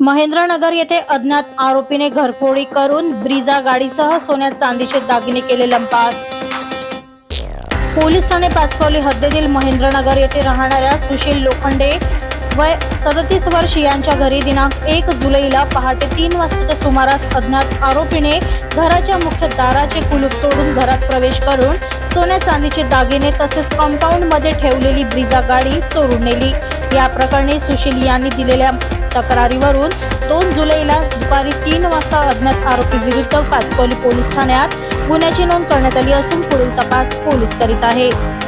महेंद्रनगर येथे अज्ञात आरोपीने घरफोडी करून ब्रिझा गाडीसह सोन्यात चांदीचे दागिने केले लंपास। पोलीस ठाणे पाचपावली हद्दीतील महेंद्रनगर येथे राहणाऱ्या सुशील लोखंडे वय 37 वर्ष यांच्या घरी दिनांक 1 जुलैला पहाटे 3 वाजताच्या सुमारास अज्ञात आरोपीने घराच्या मुख्य दाराचे कुलूप तोडून घरात प्रवेश करून सोन्या चांदीचे दागिने तसेच कंपाऊंड मध्ये ठेवलेली ब्रिझा गाडी चोरून नेली। या प्रकरणी सुशील यांनी दिलेल्या तक्रारीवरून 2 जुलैला दुपारी 3 वाजता अज्ञात आरोपी विरुद्ध पाचपावली पोलीस ठाण्यात गुन्ह्याची नोंद करण्यात आली असून पुढील तपास पोलीस करीत आहेत।